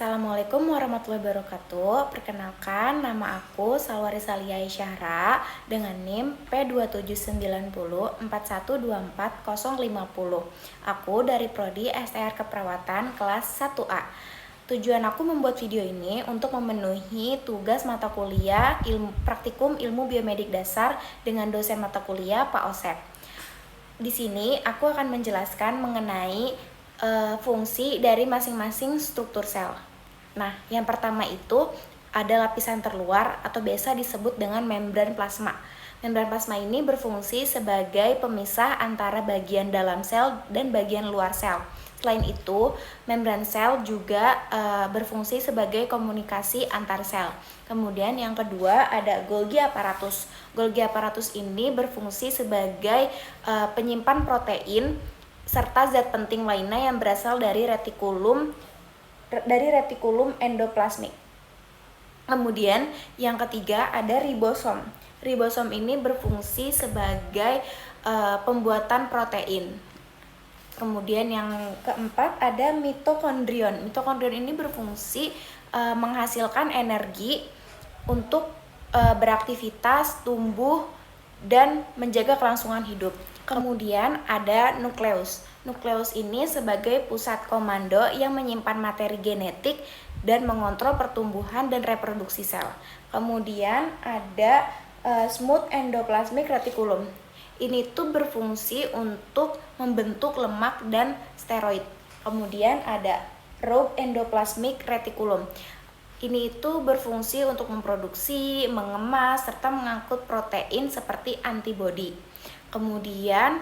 Assalamualaikum warahmatullahi wabarakatuh. Perkenalkan, nama aku Salwari Salia Isyahra dengan NIM P279041240050. Aku dari Prodi STR Keperawatan kelas 1A. Tujuan aku membuat video ini untuk memenuhi tugas mata kuliah praktikum ilmu biomedik dasar dengan dosen mata kuliah Pak Osep. Di sini aku akan menjelaskan mengenai fungsi dari masing-masing struktur sel. Nah, yang pertama itu ada lapisan terluar atau biasa disebut dengan membran plasma. Membran plasma ini berfungsi sebagai pemisah antara bagian dalam sel dan bagian luar sel. Selain itu, membran sel juga berfungsi sebagai komunikasi antar sel. Kemudian yang kedua ada Golgi apparatus. Golgi apparatus ini berfungsi sebagai penyimpan protein serta zat penting lainnya yang berasal dari retikulum endoplasmik. Kemudian yang ketiga ada ribosom. Ribosom ini berfungsi sebagai pembuatan protein. Kemudian yang keempat ada mitokondrion. Mitokondrion ini berfungsi menghasilkan energi untuk beraktivitas, tumbuh, dan menjaga kelangsungan hidup. Kemudian ada nukleus. Nukleus ini sebagai pusat komando yang menyimpan materi genetik dan mengontrol pertumbuhan dan reproduksi sel. Kemudian ada smooth endoplasmic reticulum. Ini tuh berfungsi untuk membentuk lemak dan steroid. Kemudian ada rough endoplasmic reticulum. Ini itu berfungsi untuk memproduksi, mengemas, serta mengangkut protein seperti antibodi. Kemudian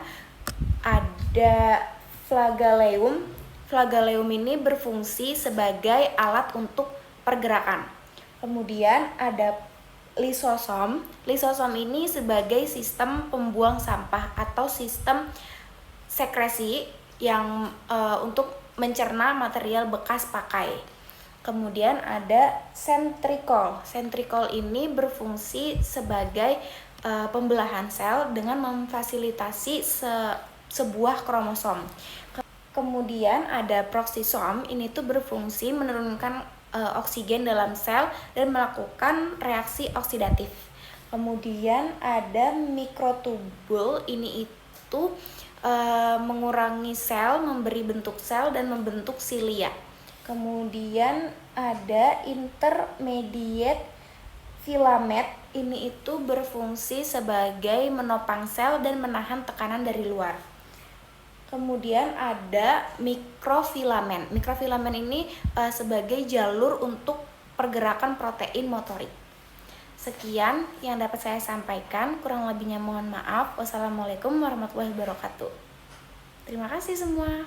ada flagellum. Flagellum ini berfungsi sebagai alat untuk pergerakan. Kemudian ada lisosom. Lisosom ini sebagai sistem pembuang sampah atau sistem sekresi yang untuk mencerna material bekas pakai. Kemudian ada sentrikol. Sentrikol ini berfungsi sebagai pembelahan sel dengan memfasilitasi sebuah kromosom. Kemudian ada proxisom. Ini tuh berfungsi menurunkan oksigen dalam sel dan melakukan reaksi oksidatif. Kemudian ada mikrotubul. Ini itu mengurangi sel, memberi bentuk sel dan membentuk silia. Kemudian ada intermediate filament. Ini itu berfungsi sebagai menopang sel dan menahan tekanan dari luar. Kemudian ada mikrofilament. Mikrofilament ini sebagai jalur untuk pergerakan protein motorik. Sekian yang dapat saya sampaikan, kurang lebihnya mohon maaf. Wassalamualaikum warahmatullahi wabarakatuh. Terima kasih semua.